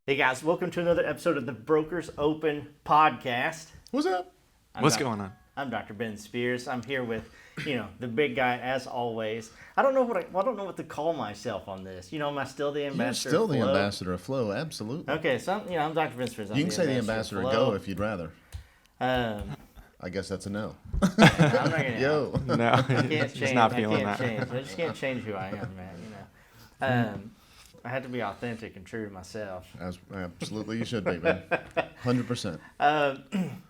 Hey guys, welcome to another episode of the Brokers Open podcast. What's up? What's going on? I'm Dr. Ben Spears. I'm here with, the big guy as always. I don't know what to call myself on this. Am I still the ambassador? You're still the Flow? ambassador of Flow, absolutely. Okay, so I'm Dr. Ben Spears. I'm You can say the ambassador of Go if you'd rather. I guess that's a no. I'm not gonna. Yo. No, I can't change. he's not feeling I can't that. change. I just can't change who I am, man. I had to be authentic and true to myself. Absolutely, you should be, man. 100%. An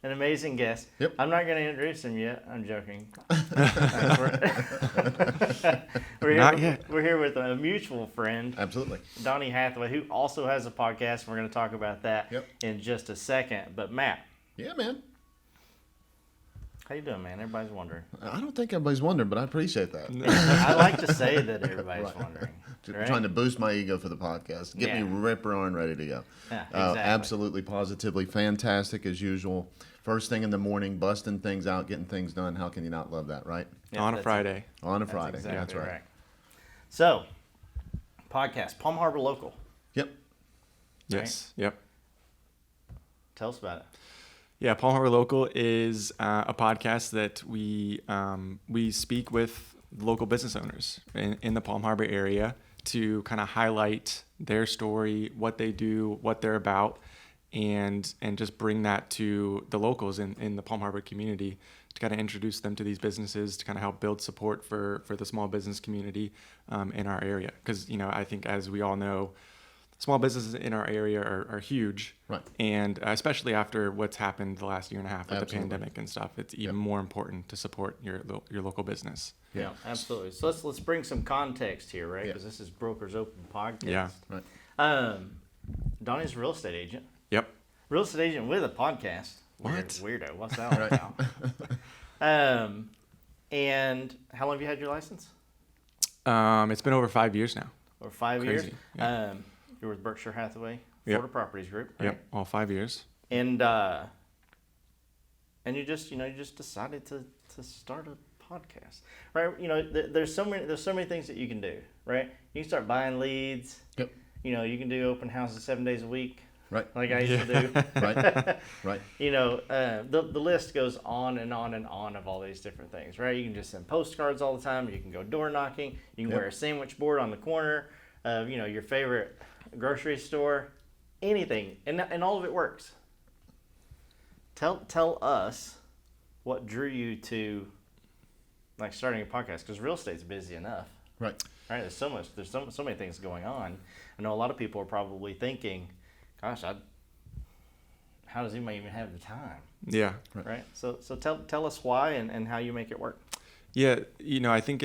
amazing guest. Yep. I'm not going to introduce him yet. I'm joking. Not yet. We're here with a mutual friend, Absolutely. Donnie Hathaway, who also has a podcast. We're going to talk about that in just a second. But Matt, Yeah, man. how you doing, man? Everybody's wondering. I don't think everybody's wondering, but I appreciate that. I like to say that everybody's Right. wondering. Just Right? trying to boost my ego for the podcast. Get me rip roaring, ready to go. Yeah, exactly. Absolutely, positively, fantastic as usual. First thing in the morning, busting things out, getting things done. How can you not love that, right? Yeah, On a that's Friday. On a That's Friday. exactly That's right. So, podcast, Palm Harbor Local. Yep. Yes. Yep. Tell us about it. Yeah, Palm Harbor Local is a podcast that we speak with local business owners in the Palm Harbor area to kind of highlight their story, what they do, what they're about, and just bring that to the locals in the Palm Harbor community to kind of introduce them to these businesses, to kind of help build support for the small business community in our area. Because, I think as we all know, small businesses in our area are huge. Right. And especially after what's happened the last year and a half with Absolutely. the pandemic and stuff, it's even more important to support your local business. Yeah, absolutely. So let's bring some context here, right? Yeah. Because this is Brokers Open podcast. Yeah. Right. Donnie's a real estate agent. Yep. Real estate agent with a podcast. What? Weirdo. What's that all about? And how long have you had your license? It's been over 5 years now. Or 5 Crazy, years? yeah. You're with Berkshire Hathaway, Yep. Florida Properties Group. Right? Yep. All 5 years. And you just decided to start a podcast, right? There's so many things that you can do, right? You can start buying leads. Yep. You can do open houses 7 days a week, Right. like I used to do. Right. Right. The list goes on and on and on of all these different things, right? You can just send postcards all the time. You can go door knocking. You can Yep. wear a sandwich board on the corner of your favorite grocery store, anything, and all of it works. Tell us what drew you to starting a podcast, because real estate's busy enough. Right. Right, there's so many things going on. I know a lot of people are probably thinking, "Gosh, how does anybody even have the time?" Yeah. Right. So tell us why and how you make it work. Yeah. I think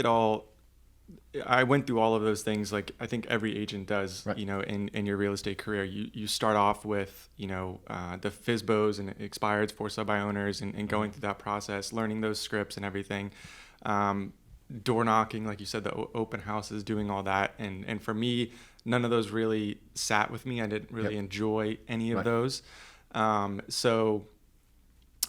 I went through all of those things like I think every agent does, Right. In your real estate career. You start off with, the FSBOs and expireds for sub-by owners and going through that process, learning those scripts and everything. Door knocking, like you said, the open houses, doing all that. And for me, none of those really sat with me. I didn't really enjoy any of Right. those. So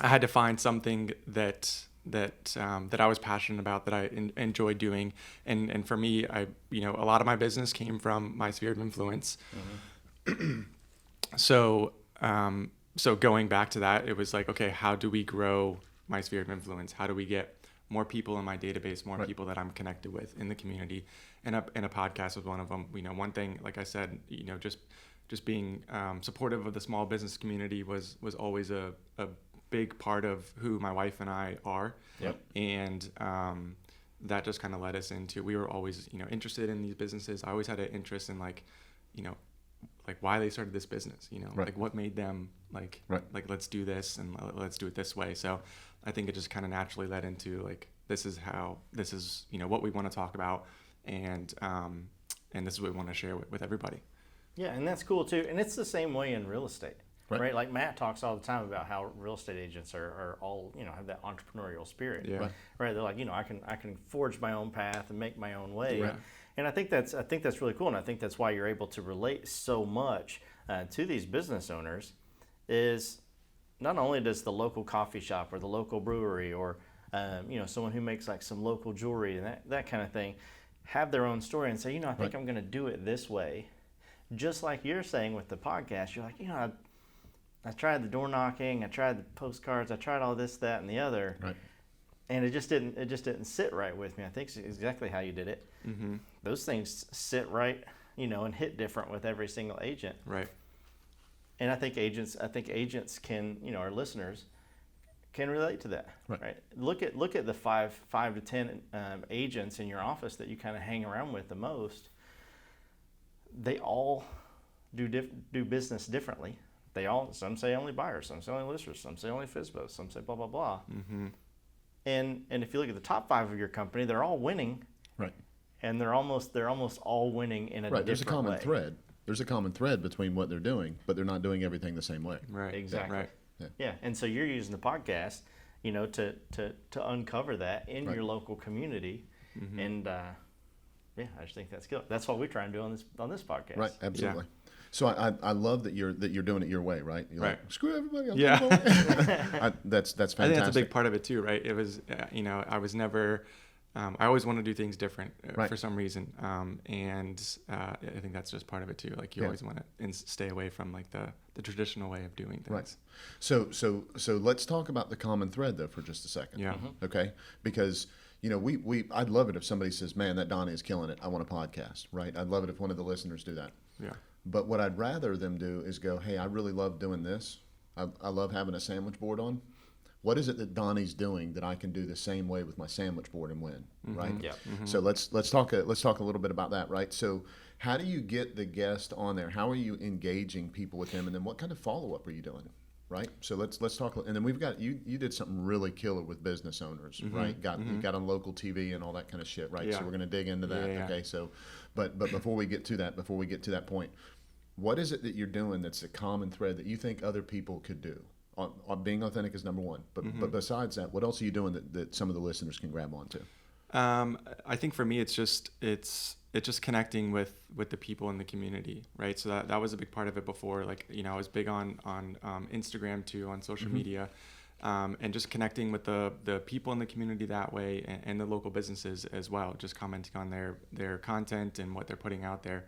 I had to find something that I was passionate about, that I enjoyed doing. And for me, a lot of my business came from my sphere of influence. Mm-hmm. So going back to that, it was like, okay, how do we grow my sphere of influence? How do we get more people in my database, more Right. people that I'm connected with in the community? And a podcast was one of them. One thing, like I said, just being supportive of the small business community was always a big part of who my wife and I are. Yep. And that just kind of led us into, we were always, interested in these businesses. I always had an interest in like why they started this business, Right. like what made them like let's do this and let's do it this way. So I think it just kind of naturally led into like, this is what we want to talk about. And this is what we want to share with everybody. Yeah, and that's cool too. And it's the same way in real estate. Right. Right. Like Matt talks all the time about how real estate agents are all, have that entrepreneurial spirit. Yeah. Right. They're like, I can forge my own path and make my own way. Right. And I think that's really cool. And I think that's why you're able to relate so much to these business owners, is not only does the local coffee shop or the local brewery or, someone who makes like some local jewelry and that kind of thing have their own story and say, I think I'm going to do it this way just like you're saying with the podcast, you're like, I tried the door knocking, I tried the postcards, I tried all this, that, and the other, Right. and it just didn't sit right with me. I think it's exactly how you did it. Mm-hmm. Those things sit right, and hit different with every single agent. Right. And I think agents can, our listeners can relate to that. Right. Look at the five to 10 agents in your office that you kind of hang around with the most. They all do business differently. Some say only buyers, some say only listers, some say only FSBOs, some say blah blah blah. Mm-hmm. And if you look at the top 5 of your company, they're all winning. Right. And they're almost all winning in a Right. different There's a common way. thread. There's a common thread between what they're doing, but they're not doing everything the same way. Right. Exactly. Right. Yeah. And so you're using the podcast, to uncover that in Right. your local community. Mm-hmm. And I just think that's good. That's what we try and do on this podcast. Right. Absolutely. So I love that you're doing it your way, right? You're Right. like, screw everybody. I'm Yeah. doing my way. That's fantastic. I think that's a big part of it too, right? It was, I was never, I always want to do things different Right. for some reason. And I think that's just part of it too. Like you Yeah. always want to stay away from like the traditional way of doing things. Right. So let's talk about the common thread though for just a second. Yeah. Mm-hmm. Okay. Because I'd love it if somebody says, man, that Donnie is killing it. I want a podcast, right? I'd love it if one of the listeners do that. Yeah. But what I'd rather them do is go, hey, I really love doing this. I love having a sandwich board on. What is it that Donnie's doing that I can do the same way with my sandwich board and win, right? Yeah. Mm-hmm. So let's talk a little bit about that, right? So how do you get the guest on there? How are you engaging people with them? And then what kind of follow-up are you doing, right? So let's talk. And then we've got, you did something really killer with business owners, right? You got on local TV and all that kind of shit, right? Yeah. So we're going to dig into that, Yeah. okay? So, but before we get to that point, what is it that you're doing that's a common thread that you think other people could do? Being authentic is number one, but besides that, what else are you doing that some of the listeners can grab onto? I think for me, it's just connecting with the people in the community, right? So that was a big part of it before. Like, I was big on Instagram too, on social media, and just connecting with the people in the community that way, and the local businesses as well, just commenting on their content and what they're putting out there.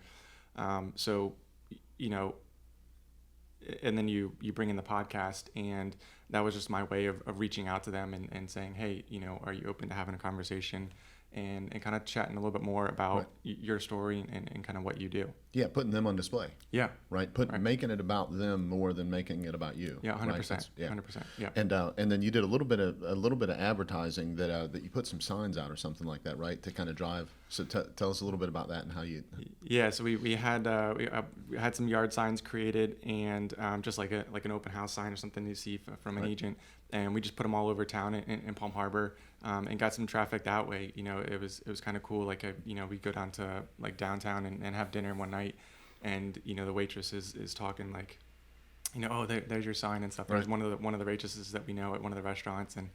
And then you bring in the podcast, and that was just my way of reaching out to them and saying, hey, are you open to having a conversation and kind of chatting a little bit more about Right. your story and kind of what you do. Yeah, putting them on display, Yeah. right? Making it about them more than making it about you. Yeah, 100%. Right? That's- yeah. 100%. Yeah. And then you did a little bit of advertising that you put some signs out or something like that, right? To kind of drive. So tell us a little bit about that and how you. Yeah, so we had some yard signs created, and just like an open house sign or something you see from an Right. agent, and we just put them all over town in Palm Harbor, and got some traffic that way. It was kind of cool. Like we go down to like downtown and have dinner one night, and the waitress is talking like, there's your sign and stuff. Right. There's one of the waitresses that we know at one of the restaurants, and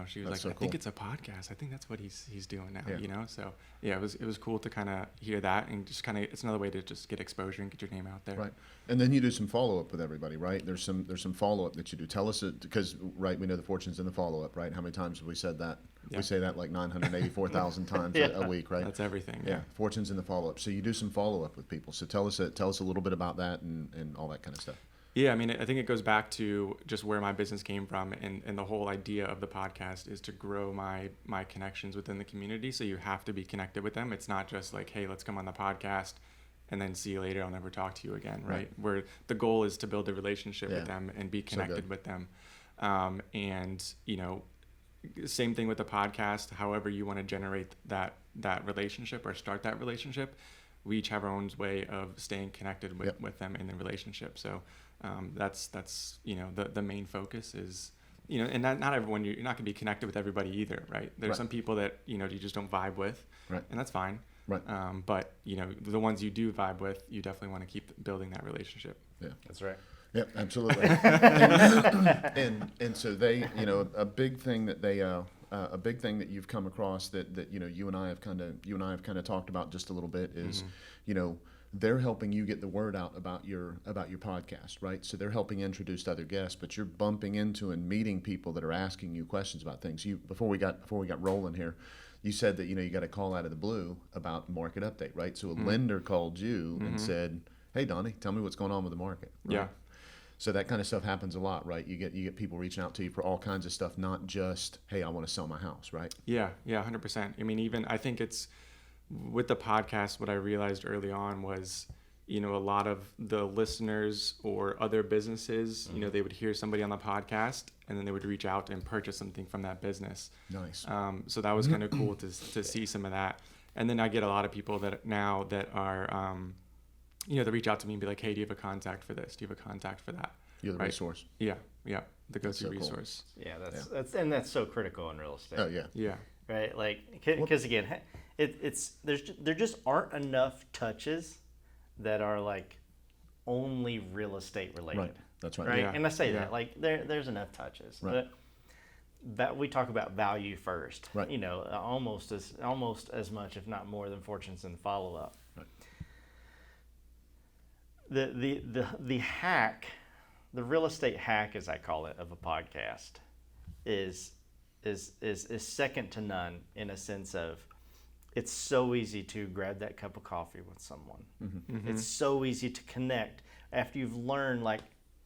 she was That's like, so I think cool. it's a podcast. I think that's what he's doing now. Yeah. So yeah, it was cool to kind of hear that, and just kind of, it's another way to just get exposure and get your name out there. Right, and then you do some follow up with everybody, right? There's some follow up that you do. Tell us because right, we know the fortune's in the follow up, right? How many times have we said that? Yeah. We say that like 984,000 times Yeah. a week, right? That's everything. Yeah, fortune's in the follow up. So you do some follow up with people. So tell us a little bit about that and all that kind of stuff. Yeah, I mean, I think it goes back to just where my business came from, and the whole idea of the podcast is to grow my connections within the community. So you have to be connected with them. It's not just like, hey, let's come on the podcast and then see you later. I'll never talk to you again, right? Where the goal is to build a relationship with them and be connected with them. And same thing with the podcast. However you want to generate that relationship or start that relationship, we each have our own way of staying connected with them in the relationship. So that's the main focus is, and not everyone, you're not going to be connected with everybody either, right? There's some people that you just don't vibe with, Right. and that's fine. Right. But the ones you do vibe with, you definitely want to keep building that relationship. Yeah. That's right. Yep, absolutely. and so they, a big thing that you've come across that you and I have kind of talked about just a little bit is, they're helping you get the word out about your podcast, right? So they're helping introduce other guests, but you're bumping into and meeting people that are asking you questions about things. Before we got rolling here, you said that you got a call out of the blue about market update, right? So a lender called you and said, "Hey, Donnie, tell me what's going on with the market." Right? Yeah. So that kind of stuff happens a lot, right? You get people reaching out to you for all kinds of stuff, not just, "Hey, I want to sell my house," right? Yeah, 100%. I mean, I think it's with the podcast, what I realized early on was, a lot of the listeners or other businesses, they would hear somebody on the podcast and then they would reach out and purchase something from that business. Nice. So that was kind of cool to see some of that. And then I get a lot of people that are, they reach out to me and be like, "Hey, do you have a contact for this? Do you have a contact for that?" You're the right? Resource. Yeah. The go-to so cool. resource. Yeah, that's so critical in real estate. Oh yeah. Yeah. Right, like because again, there just aren't enough touches that are like only real estate related. Right. That's right. Right, Yeah. and I say Yeah. that like there's enough touches. Right. But we talk about value first. Right. Almost as much, if not more, than fortunes and follow up. Right. The hack, the real estate hack, as I call it, of a podcast, is second to none in a sense of it's so easy to grab that cup of coffee with someone. It's so easy to connect after you've learned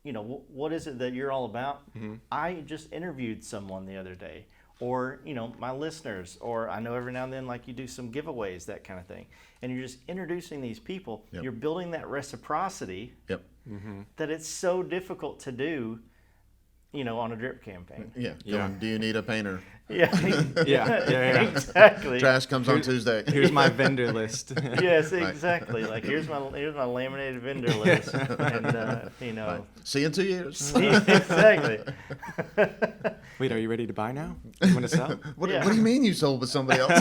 what is it that you're all about. I just interviewed someone the other day, or my listeners, or I know every now and then like you do some giveaways, that kind of thing, and you're just introducing these people. Yep. You're building that reciprocity Yep. that it's so difficult to do on a drip campaign. Yeah. Yeah. Going, do you need a painter? Yeah. Yeah. Exactly. Trash comes on Tuesday. Here's my vendor list. Yes, exactly. Like here's my laminated vendor list, and Right. See you in 2 years. exactly. Wait, are you ready to buy now? You want to sell? What Yeah. do you mean you sold with somebody else?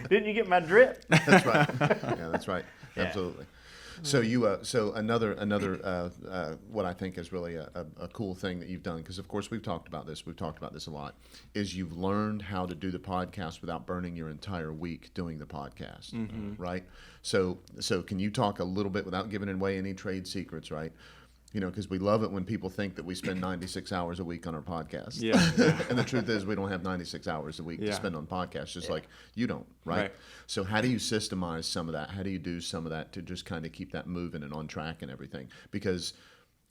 Didn't you get my drip? That's right. Yeah, that's right. Yeah. Absolutely. So so another what I think is really a cool thing that you've done, because of course we've talked about this a lot, is you've learned how to do the podcast without burning your entire week doing the podcast, right? So can you talk a little bit, without giving away any trade secrets, right? Because we love it when people think that we spend 96 hours a week on our podcast. Yeah. And the truth is we don't have 96 hours a week to Yeah. spend on podcasts, just like you don't, right? Right. So how do you systemize some of that? How do you do some of that to just kind of keep that moving and on track and everything? Because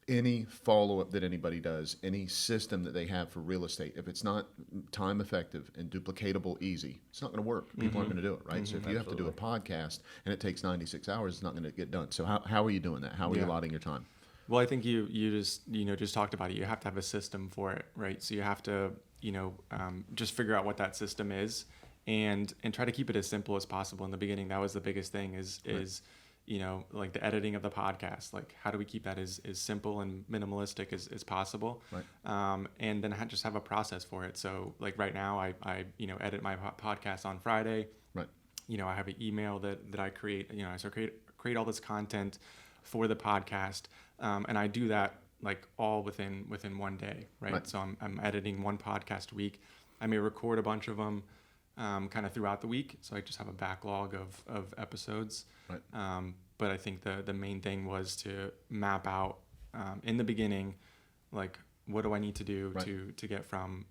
any follow-up that anybody does, any system that they have for real estate, if it's not time effective and duplicatable easy, it's not going to work. People aren't going to do it, right? So if you have to do a podcast and it takes 96 hours, it's not going to get done. So how are you doing that? How are you Yeah. allotting your time? Well, I think you just talked about it. You have to have a system for it, right? So you have to just figure out what that system is, and try to keep it as simple as possible. In the beginning, that was the biggest thing. Is like the editing of the podcast. Like, how do we keep that as simple and minimalistic as possible? Right. And then just have a process for it. So like right now, I edit my podcast on Friday. Right. I have an email that I create. I create all this content for the podcast. And I do that like all within 1 day, right? So I'm editing one podcast a week. I may record a bunch of them kind of throughout the week, so I just have a backlog of episodes. Right. But I think the main thing was to map out in the beginning, like what do I need to do to get from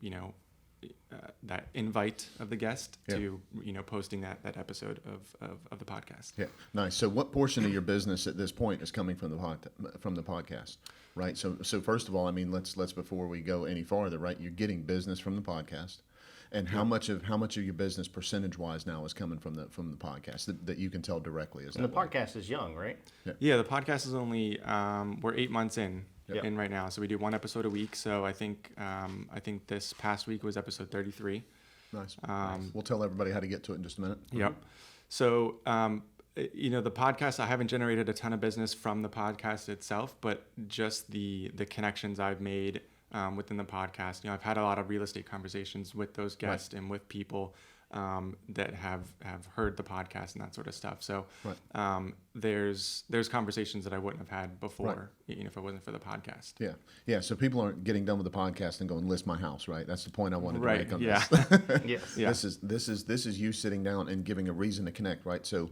that invite of the guest to posting that episode of the podcast. Yeah, nice. So what portion of your business at this point is coming from the podcast, right? So first of all, I mean, let's before we go any farther, right? You're getting business from the podcast, and how much of your business percentage wise now is coming from the podcast that you can tell directly? And the podcast is young, right? Yeah, the podcast is only we're 8 months in. Yep. In right now, so we do one episode a week. So I think this past week was episode 33. Nice. We'll tell everybody how to get to it in just a minute. Yep. So the podcast, I haven't generated a ton of business from the podcast itself, but just the connections I've made within the podcast. I've had a lot of real estate conversations with those guests and with people that have heard the podcast and that sort of stuff. So there's conversations that I wouldn't have had before, if it wasn't for the podcast. Yeah. So people aren't getting done with the podcast and going, list my house, right? That's the point I wanted to make on this. Yes. Yeah. This is you sitting down and giving a reason to connect, right? So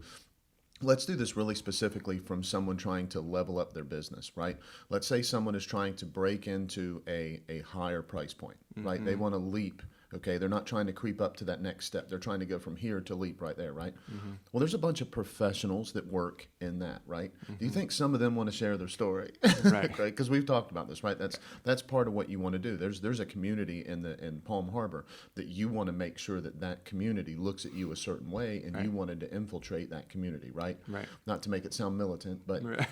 let's do this really specifically from someone trying to level up their business, right? Let's say someone is trying to break into a higher price point, right? They want to leap. Okay, they're not trying to creep up to that next step. They're trying to go from here to leap right there, right? Well, there's a bunch of professionals that work in that, right? Do you think some of them want to share their story? Right. Because we've talked about this, right? That's part of what you want to do. There's a community in Palm Harbor that you want to make sure that community looks at you a certain way, and you wanted to infiltrate that community, right? Right. Not to make it sound militant, but Right.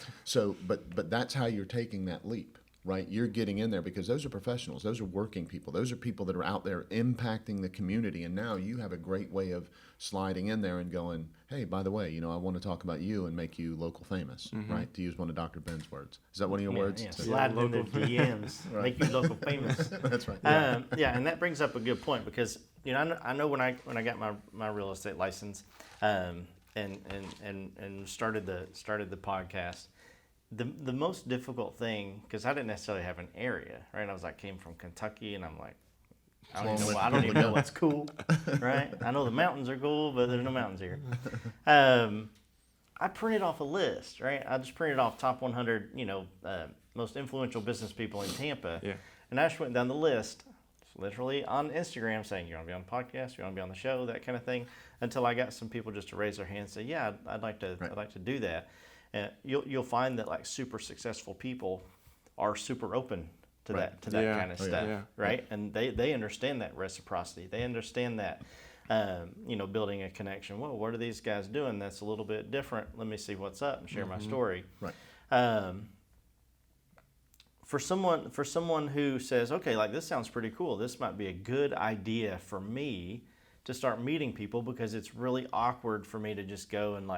but that's how you're taking that leap. Right, you're getting in there because those are professionals, those are working people, those are people that are out there impacting the community, and now you have a great way of sliding in there and going, hey, by the way, I want to talk about you and make you local famous, right? To use one of Dr. Ben's words. Is that one of your words? Yeah, slide in the DMs, make you local famous. That's right. Yeah, and that brings up a good point because I know when I got my real estate license, and started the podcast. The most difficult thing, because I didn't necessarily have an area, right? I came from Kentucky, and I'm like, I don't even know what's cool, right? I know the mountains are cool, but there's no mountains here. I printed off a list, right? I just printed off top 100, most influential business people in Tampa, and I just went down the list, literally on Instagram, saying, you want to be on the podcast, you want to be on the show, that kind of thing, until I got some people just to raise their hand and say, yeah, I'd like to do that. And you'll find that super successful people are super open to that kind of stuff, right? And they understand that reciprocity. They understand that, building a connection. Well, what are these guys doing that's a little bit different? Let me see what's up and share my story. Right. For someone who says, okay, this sounds pretty cool. This might be a good idea for me to start meeting people, because it's really awkward for me to just go and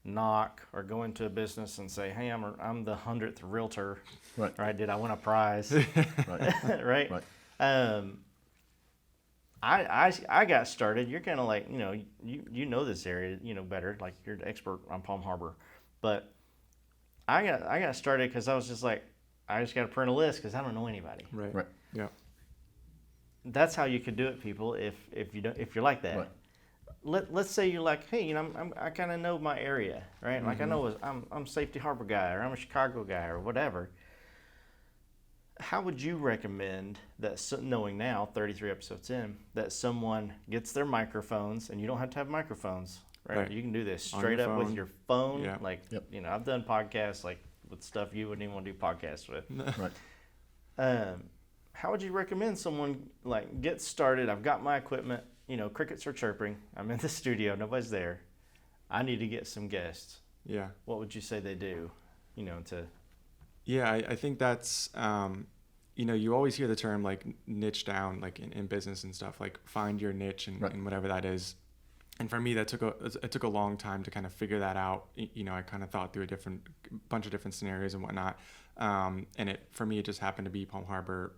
knock or go into a business and say, hey, I'm the 100th realtor, right? Did I win a prize? Right. I got started. You're kind of you know this area better, you're the expert on Palm Harbor, but I got started because I was just I just got to print a list because I don't know anybody. Right. Yeah. That's how you could do it, people. If you're like that. Right. Let's say you're hey, I kind of know my area, right? I know I'm Safety Harbor guy, or I'm a Chicago guy, or whatever. How would you recommend that, knowing now, 33 episodes in, that someone gets their microphones, and you don't have to have microphones, right? You can do this straight up with your phone. Yeah. I've done podcasts with stuff you wouldn't even want to do podcasts with. Right. How would you recommend someone get started? I've got my equipment. Crickets are chirping. I'm in the studio. Nobody's there. I need to get some guests. Yeah. What would you say they do? Yeah, I think that's, you always hear the term niche down, in business and stuff, find your niche and whatever that is. And for me, it took a long time to kind of figure that out. I kind of thought through a bunch of different scenarios and whatnot. And for me, it just happened to be Palm Harbor.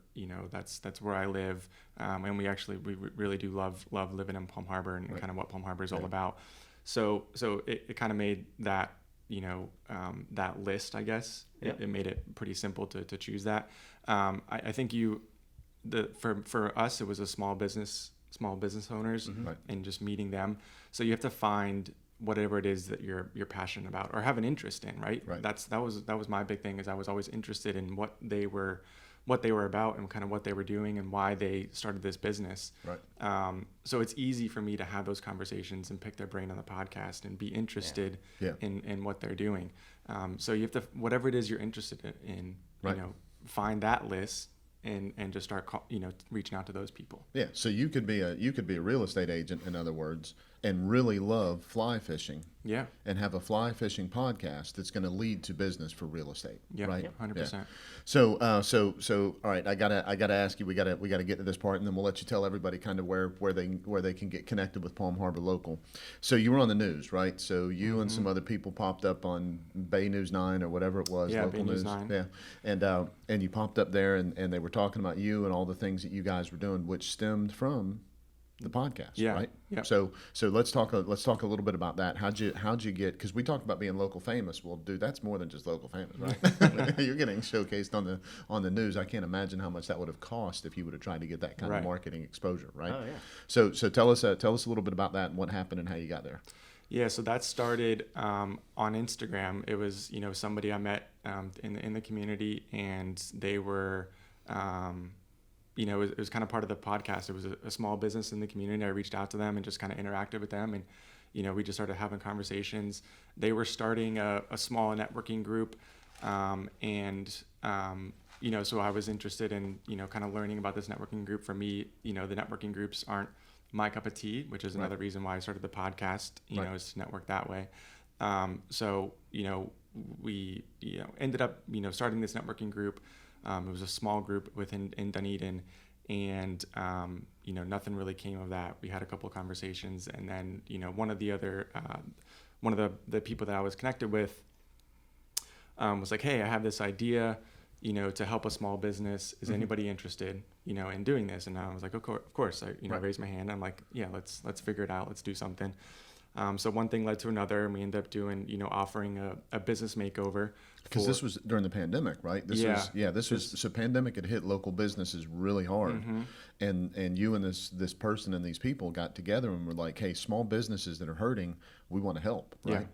That's where I live. And we really do love living in Palm Harbor and kind of what Palm Harbor is all about. So it kind of made that, that list, I guess. Yep. It made it pretty simple to choose that. I think for us, it was a small business owners and just meeting them. So you have to find whatever it is that you're passionate about or have an interest in, right? That was my big thing, is I was always interested in what they were about and kind of what they were doing and why they started this business. So it's easy for me to have those conversations and pick their brain on the podcast and be interested in what they're doing. So you have to, whatever it is you're interested in, find that list and just start reaching out to those people. Yeah. So you could be a real estate agent, in other words, and really love fly fishing. Yeah. And have a fly fishing podcast that's going to lead to business for real estate. Yeah. Right. 100%. Yeah. So all right. I gotta ask you. We gotta get to this part, and then we'll let you tell everybody kind of where they can get connected with Palm Harbor Local. So you were on the news, right? So you and some other people popped up on Bay News 9 or whatever it was. Yeah, local Bay News 9. Yeah. And you popped up there, and they were talking about you and all the things that you guys were doing, which stemmed from the podcast, right? Yeah. So let's talk a little bit about that. How'd you get? Because we talked about being local famous. Well, dude, that's more than just local famous, right? You're getting showcased on the news. I can't imagine how much that would have cost if you would have tried to get that kind of marketing exposure, right? Oh yeah. So tell us a little bit about that and what happened and how you got there. Yeah, so that started on Instagram. It was, somebody I met in the community, and they were, it was kind of part of the podcast. It was a small business in the community. I reached out to them and just kind of interacted with them, and we just started having conversations. They were starting a small networking group, so I was interested in kind of learning about this networking group. For me, the networking groups aren't my cup of tea, which is another reason why I started the podcast, is to network that way. We ended up starting this networking group. It was a small group in Dunedin, and nothing really came of that. We had a couple of conversations, and then one of the people that I was connected with was like, hey, I have this idea to help a small business. Is anybody interested in doing this? And I was like, of course. I raised my hand. I'm like, yeah, let's figure it out. Let's do something. So one thing led to another, and we ended up doing, offering a business makeover. Because this was during the pandemic, right? So pandemic had hit local businesses really hard. Mm-hmm. And you and this person and these people got together and were like, hey, small businesses that are hurting, we want to help, right? Yeah.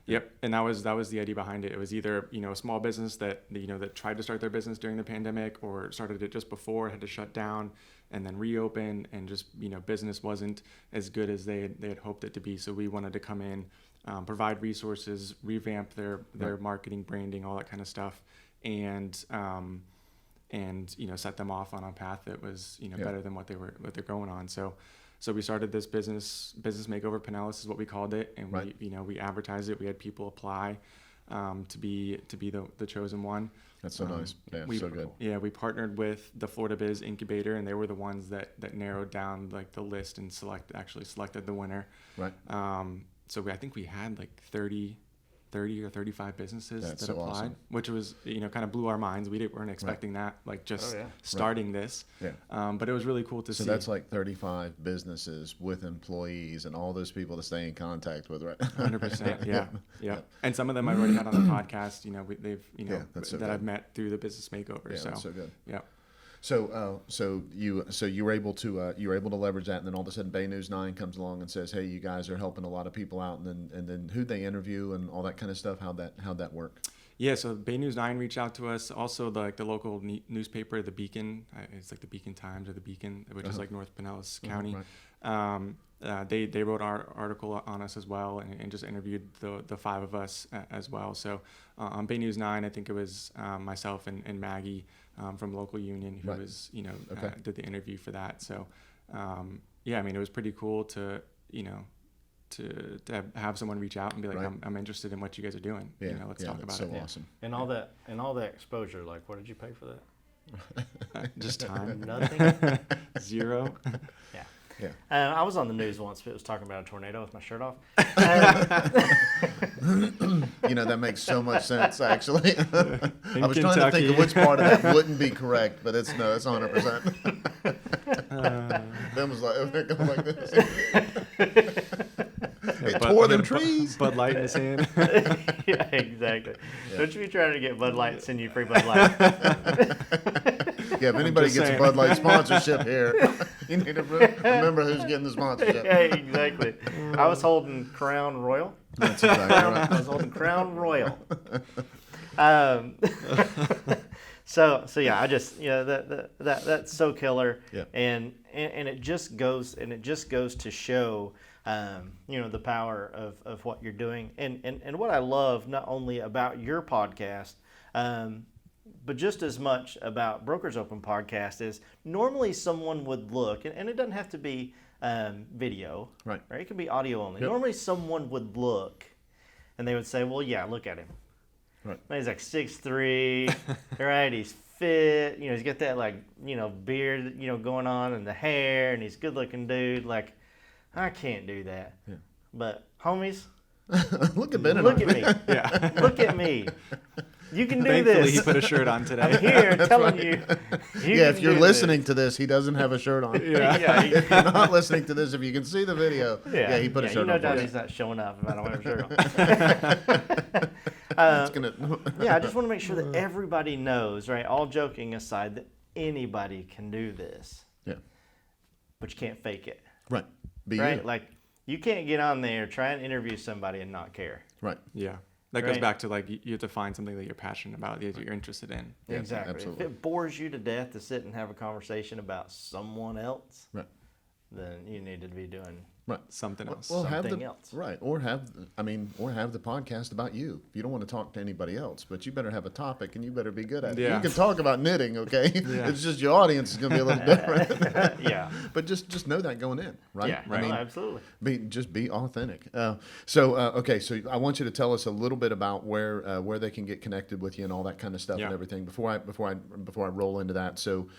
Yep, and that was the idea behind it. It was either a small business that that tried to start their business during the pandemic, or started it just before, had to shut down, and then reopen, and just business wasn't as good as they had hoped it to be. So we wanted to come in, provide resources, revamp their marketing, branding, all that kind of stuff, and set them off on a path that was better than what they're going on. So we started this business makeover. Pinellas is what we called it, and we advertised it. We had people apply to be the chosen one. That's so nice. Yeah, so good. Yeah, we partnered with the Florida Biz Incubator, and they were the ones that narrowed down like the list and selected the winner. Right. So I think we had like 30 or 35 businesses that applied, awesome. Which was, kind of blew our minds. We weren't expecting that, like just starting this. Yeah. But it was really cool to see. So that's like 35 businesses with employees and all those people to stay in contact with, right? 100%. Yeah. And some of them I already had on the podcast, that I've met through the business makeover. Yeah, so that's so good. Yeah. So you were able to leverage that, and then all of a sudden Bay News 9 comes along and says, hey, you guys are helping a lot of people out, and then who'd they interview and all that kind of stuff. How'd that work? Yeah, so Bay News 9 reached out to us. Also, the local newspaper, the Beacon. It's like the Beacon Times or the Beacon, which is like North Pinellas County. Right. They wrote our article on us as well, and just interviewed the five of us as well. So on Bay News 9, I think it was myself and Maggie from local union who was did the interview for that. So it was pretty cool to have someone reach out and be like, I'm interested in what you guys are doing. Let's talk about it. Awesome. And all that exposure, like, what did you pay for that? Just time. Nothing. Zero. Yeah. Yeah. I was on the news once. It was talking about a tornado with my shirt off. That makes so much sense, actually. I was Kentucky. trying to think of which part of that wouldn't be correct, but it's 100%. Them was like, they're going like this. It tore them trees. Bud Light in his hand. Yeah, exactly. Yeah. Don't you be trying to get Bud Light to send you free Bud Light. Yeah, if anybody gets a Bud Light sponsorship here, you need to remember who's getting the sponsorship. Yeah, exactly. I was holding Crown Royal. That's exactly right. I was holding Crown Royal. So yeah, I just that's so killer. Yeah. And it just goes to show the power of what you're doing, and what I love not only about your podcast, but just as much about Brokers Open podcast is normally someone would look, and it doesn't have to be video, right? It can be audio only. Yep. Normally someone would look, and they would say, well, yeah, look at him. Right. Man, he's like 6'3", right? He's fit, he's got that beard, going on, and the hair, and he's a good-looking dude. Like, I can't do that. Yeah. But homies, look at Ben. Look at me. Yeah. Look at me. You can do Thankfully, this. he put a shirt on today. I'm here telling right. you. If you're listening to this, he doesn't have a shirt on. Yeah. If you're not listening to this, if you can see the video, he put a shirt on. Donnie's not showing up if I don't have a shirt on. I just want to make sure that everybody knows, right? All joking aside, that anybody can do this. Yeah. But you can't fake it. Right. Be right? you. Like, You can't get on there, try and interview somebody and not care. Right. Yeah. That goes Right. back to like you have to find something that you're passionate about, that you're interested in. Yeah, Exactly. absolutely. If it bores you to death to sit and have a conversation about someone else, Right. then you need to be doing Right. Something else. Well, have something the else. right, or have the podcast about you. You don't want to talk to anybody else, but you better have a topic and you better be good at it. Yeah. You can talk about knitting, okay? Yeah. It's just your audience is going to be a little different. Yeah. But just know that going in, right? Yeah, I mean, absolutely. be authentic. Okay, so I want you to tell us a little bit about where they can get connected with you and all that kind of stuff Yeah. and everything before I roll into that. So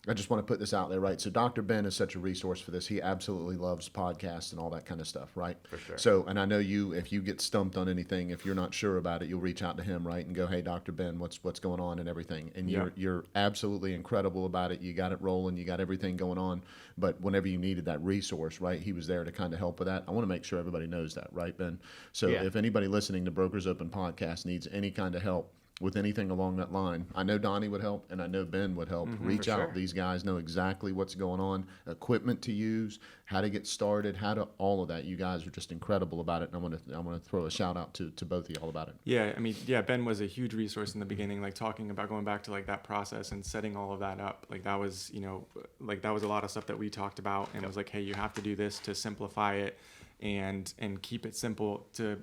I just want to put this out there, right? So Dr. Ben is such a resource for this. He absolutely loves podcasts and all that kind of stuff, right? For sure. So, and I know if you get stumped on anything, if you're not sure about it, you'll reach out to him, right? And go, hey, Dr. Ben, what's going on and everything. And Yeah. you're absolutely incredible about it. You got it rolling. You got everything going on. But whenever you needed that resource, right, he was there to kind of help with that. I want to make sure everybody knows that, right, Ben? So Yeah. if anybody listening to Brokers Open Podcast needs any kind of help with anything along that line, I know Donnie would help and I know Ben would help. Reach For out. sure. These guys know exactly what's going on, equipment to use, how to get started, all of that. You guys are just incredible about it. And I want to throw a shout out to both of y'all about it. Yeah, I mean, yeah, Ben was a huge resource in the beginning, like talking about going back to like that process and setting all of that up. Like that was, that was a lot of stuff that we talked about, and it was like, hey, you have to do this to simplify it and keep it simple to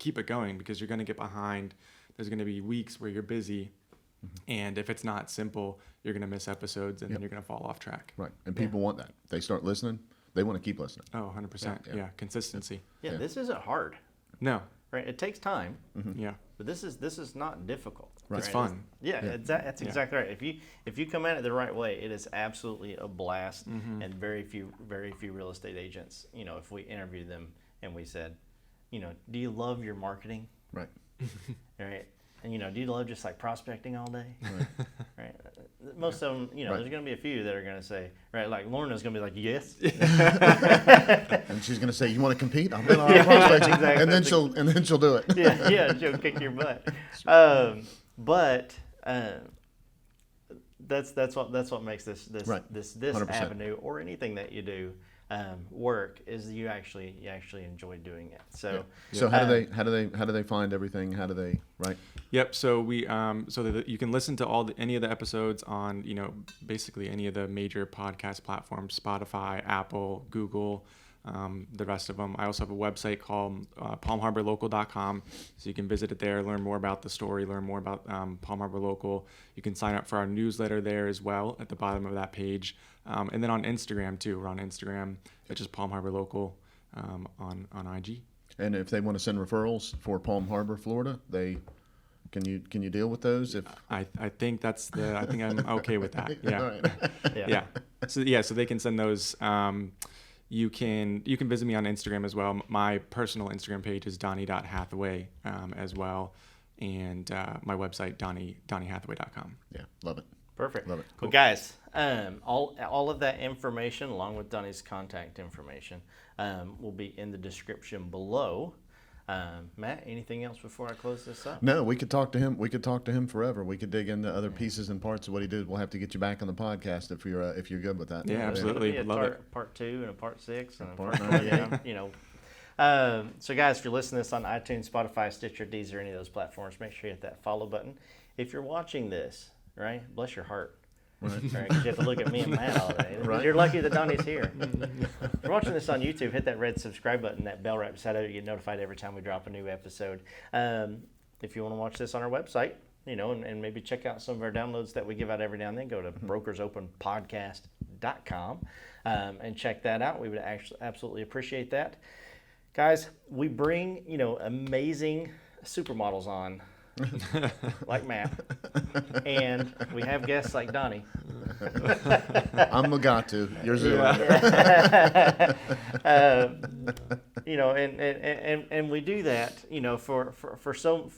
keep it going, because you're going to get behind. There's going to be weeks where you're busy, and if it's not simple, you're going to miss episodes, and then you're going to fall off track. Right. And people want that. They start listening. They want to keep listening. Oh, 100%. Yeah, consistency. Yeah, this isn't hard, No. right? It takes time, Yeah. but this is not difficult. Right. It's fun. That's exactly right. If you come at it the right way, it is absolutely a blast. And very few real estate agents, if we interviewed them and we said, do you love your marketing? Right. Right. And do you love just like prospecting all day? Right. Most of them, Right. there's going to be a few that are going to say, right, like Lorna's going to be like, yes. And she's going to say, "You want to compete? I'm in our prospects." exactly. And then she'll do it. yeah, she'll kick your butt. But that's what makes this Right. this 100%. avenue or anything that you do work is you actually enjoy doing it. So So how do they find everything? How do they right? Yep. So we so that you can listen to any of the episodes on basically any of the major podcast platforms: Spotify, Apple, Google, the rest of them. I also have a website called palmharborlocal.com, so you can visit it there, learn more about the story, learn more about Palm Harbor Local. You can sign up for our newsletter there as well at the bottom of that page, and then on Instagram too. We're on Instagram. It's just Palm Harbor Local on IG. And if they want to send referrals for Palm Harbor, Florida, can you deal with those? If I think I think I'm okay with that. Yeah. All right. Yeah. So they can send those. You can visit me on Instagram as well. My personal Instagram page is Donnie.Hathaway as well, and my website DonnieHathaway.com. Yeah, love it. perfect. Love it. Well, guys, all of that information, along with Donnie's contact information, will be in the description below. Matt, anything else before I close this up? No, we could talk to him. We could talk to him forever. We could dig into other pieces and parts of what he did. We'll have to get you back on the podcast if you're good with that. Yeah, absolutely. Be a Love it. part 2 and a part 6 and a part part 9, yeah. So guys, if you're listening to this on iTunes, Spotify, Stitcher, Deezer, any of those platforms, make sure you hit that follow button. If you're watching this, right, bless your heart. Right. 'Cause you have to look at me and Matt all day. Right. You're lucky that Donnie's here. If you're watching this on YouTube, hit that red subscribe button, that bell right beside it. You get notified every time we drop a new episode. If you want to watch this on our website, and maybe check out some of our downloads that we give out every now and then, go to brokersopenpodcast.com and check that out. We would actually absolutely appreciate that. Guys, we bring, amazing supermodels on, like Matt, and we have guests like Donnie. I'm Mugatu. You're Zulu. And we do that,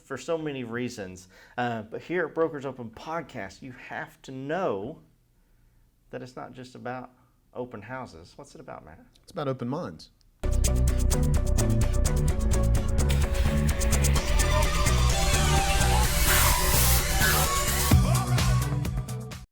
for so many reasons. But here at Brokers Open Podcast, you have to know that it's not just about open houses. What's it about, Matt? It's about open minds.